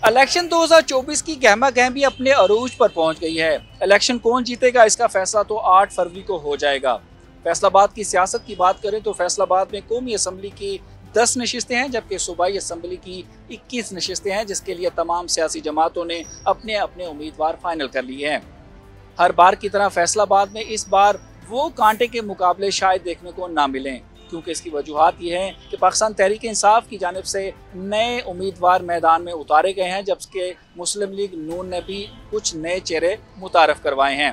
Election 2024 की गहमा गहमी अपने अरूज पर पहुंच गई है। इलेक्शन कौन जीतेगा इसका फैसला तो 8 फरवरी को हो जाएगा। फैसलाबाद की सियासत की बात करें तो फैसलाबाद में कौमी असम्बली की 10 नशिस्तें हैं, जबकि सूबाई असम्बली की 21 नशिस्तें हैं, जिसके लिए तमाम सियासी जमातों ने अपने अपने उम्मीदवार फाइनल कर लिए हैं। हर बार की तरह फैसलाबाद में इस बार वो कांटे के मुकाबले शायद देखने को ना मिलें, क्योंकि इसकी वजूहात ये हैं कि पाकिस्तान तहरीक इंसाफ की जानिब से नए उम्मीदवार मैदान में उतारे गए हैं, जबकि मुस्लिम लीग नून ने भी कुछ नए चेहरे मुतारफ़ करवाए हैं।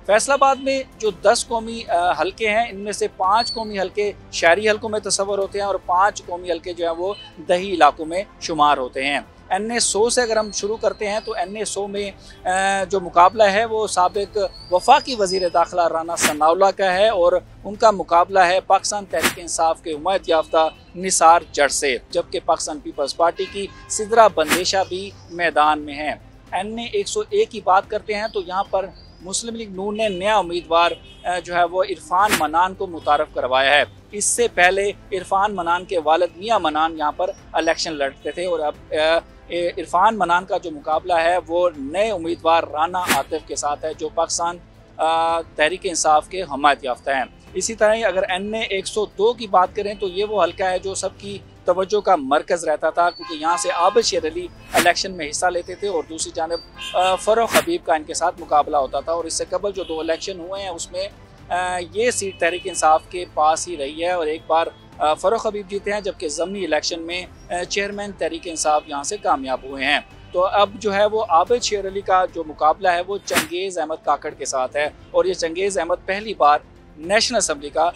फैसलाबाद में जो 10 कौमी हलके हैं, इनमें से 5 कौमी हलके शहरी हलकों में तस्वर होते हैं और 5 कौमी हलके जो है वो दही इलाकों में शुमार होते हैं। NA 100 से अगर हम शुरू करते हैं तो NA 100 में जो मुकाबला है वो साबिक वफाकी वज़ीर दाखिला राना सनाउल्लाह का है और उनका मुकाबला है पाकिस्तान तहरीक इंसाफ के हुमायत याफ्ता निसार जट से, जबकि पाकिस्तान पीपल्स पार्टी की सिदरा बंदेशा भी मैदान में है। NA 101 की बात करते हैं तो यहाँ पर मुस्लिम लीग नून ने नया उम्मीदवार जो है वो इरफान मनान को मुतारफ़ करवाया है। इससे पहले इरफान मनान के वालिद मियाँ मनान यहाँ पर इलेक्शन लड़ते थे और अब इरफान मनान का जो मुकाबला है वो नए उम्मीदवार राना आतिफ के साथ है, जो पाकिस्तान तहरीक इंसाफ के हमायत याफ्ता हैं। इसी तरह ही अगर NA 102 की बात करें तो ये वो हल्का है जो सबकी तवज्जो का मरकज़ रहता था, क्योंकि यहाँ से आबिद शेर अली इलेक्शन में हिस्सा लेते थे और दूसरी जानब फ़ारूक हबीब का इनके साथ मुकाबला होता था। और इससे कबल जो 2 इलेक्शन हुए हैं उसमें ये सीट तहरीक इंसाफ के पास ही रही है और एक बार फ़ारूक हबीब जीते हैं, जबकि ज़मीनी इलेक्शन में चेयरमैन तहरीक इंसाफ यहाँ से कामयाब हुए हैं। तो अब जो है वो आबिद शेर अली का जो मुकाबला है वो चंगेज़ अहमद काकड़ के साथ है और ये चंगेज़ अहमद पहली बार नेशनल असम्बली का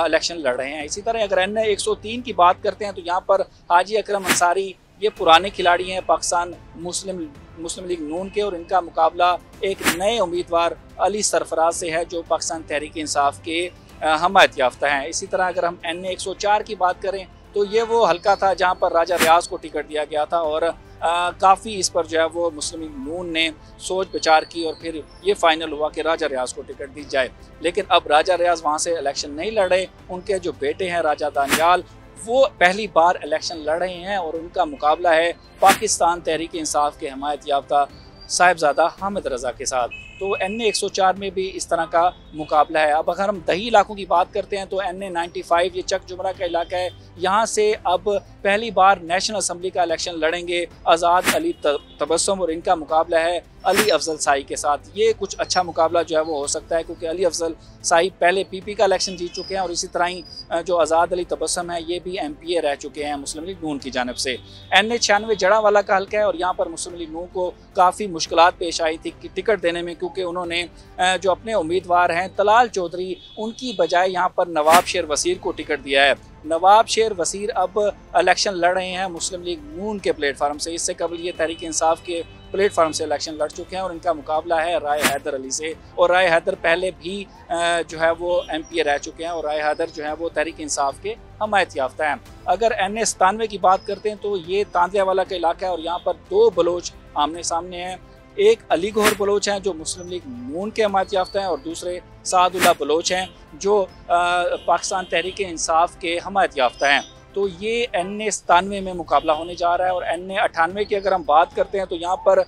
इलेक्शन लड़ रहे हैं। इसी तरह अगर NA 103 की बात करते हैं तो यहाँ पर हाजी अकरम अंसारी ये पुराने खिलाड़ी हैं पाकिस्तान मुस्लिम लीग नून के और इनका मुकाबला एक नए उम्मीदवार अली सरफराज से है, जो पाकिस्तान तहरीक इंसाफ के हमायत याफ्ता हैं। इसी तरह अगर हम NA 104 की बात करें तो ये वो हल्का था जहाँ पर राजा रियाज को टिकट दिया गया था और काफ़ी इस पर जो है वो मुस्लिम लीग नून ने सोच विचार की और फिर ये फाइनल हुआ कि राजा रियाज को टिकट दी जाए। लेकिन अब राजा रियाज वहाँ से इलेक्शन नहीं लड़ रहे, उनके जो बेटे हैं राजा दानियाल वो पहली बार इलेक्शन लड़ रहे हैं और उनका मुकाबला है पाकिस्तान तहरीक इंसाफ के हमायत याफ्ता साहिबजादा हामिद रज़ा के साथ। तो NA 104 में भी इस तरह का मुकाबला है। अब अगर हम दही इलाकों की बात करते हैं तो NA 95 ये चक जुमरा का इलाका है, यहाँ से अब पहली बार नेशनल असम्बली का इलेक्शन लड़ेंगे आज़ाद अली तबस्सुम और इनका मुकाबला है अली अफजल साई के साथ। ये कुछ अच्छा मुकाबला जो है वो हो सकता है, क्योंकि अली अफजल साई पहले PP का इलेक्शन जीत चुके हैं और इसी तरह ही जो आज़ाद अली तबस्सुम है ये भी MPA रह चुके हैं मुस्लिम लीग नून की जानिब से। NA 96 जड़ावाला का हल्का है और यहाँ पर मुस्लिम लीग नून को काफ़ी मुश्किलात पेश आई थी टिकट देने में, क्योंकि उन्होंने जो अपने उम्मीदवार हैं तलाल चौधरी उनकी बजाय यहाँ पर नवाब शेर वसीर को टिकट दिया है। नवाब शेर वसीर अब इलेक्शन लड़ रहे हैं मुस्लिम लीग नून के प्लेटफार्म से। इससे कबल ये तहरीक इंसाफ के प्लेटफार्म से इलेक्शन लड़ चुके हैं और इनका मुकाबला है राय हैदर अली से। और राय हैदर पहले भी जो है वो MPA रह चुके हैं और राय हैदर जो है वो तहरीक इंसाफ के हमायत याफ्ता हैं। अगर NA 97 की बात करते हैं तो ये तांदियावाला का इलाका है और यहाँ पर 2 बलोच आमने सामने हैं। एक अली गौहर बलोच हैं जो मुस्लिम लीग नून के हमायत याफ्ता हैं और दूसरे सादुल्ला बलोच हैं जो पाकिस्तान तहरीक इंसाफ के हमायत याफ्ता हैं। तो ये NA 97 में मुकाबला होने जा रहा है। और NA 98 की अगर हम बात करते हैं तो यहाँ पर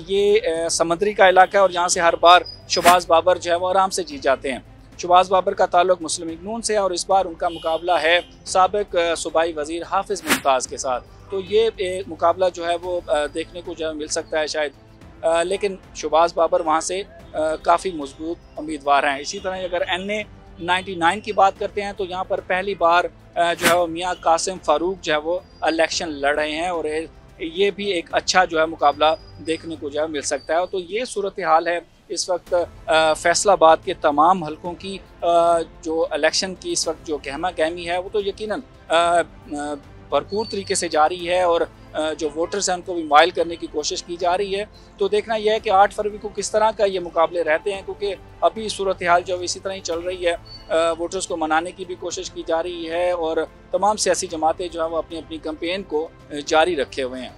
ये समंदरी का इलाका है और यहाँ से हर बार शहबाज बाबर जो है वो आराम से जीत जाते हैं। शहबाज बाबर का ताल्लुक मुस्लिम लीग नून से है और इस बार उनका मुकाबला है साबिक सूबाई वज़ीर हाफिज़ मुमताज़ के साथ। तो ये मुकाबला जो है वो देखने को जो है मिल सकता है शायद, लेकिन शहबाज बाबर वहाँ से काफ़ी मजबूत उम्मीदवार हैं। इसी तरह अगर NA 99 की बात करते हैं तो यहाँ पर पहली बार जो है वो मियाँ कासिम फ़ारूक जो है वो इलेक्शन लड़ रहे हैं और ये भी एक अच्छा जो है मुकाबला देखने को जो है मिल सकता है। तो ये सूरत हाल है इस वक्त फैसलाबाद के तमाम हलकों की। जो इलेक्शन की इस वक्त जो गहमा गहमी है वो तो यकीनन भरपूर तरीके से जारी है और जो वोटर्स हैं उनको भी माइल करने की कोशिश की जा रही है। तो देखना यह है कि 8 फरवरी को किस तरह का ये मुकाबले रहते हैं, क्योंकि अभी सूरत हाल जो इसी तरह ही चल रही है। वोटर्स को मनाने की भी कोशिश की जा रही है और तमाम सियासी जमातें जो है वो अपनी अपनी कैंपेन को जारी रखे हुए हैं।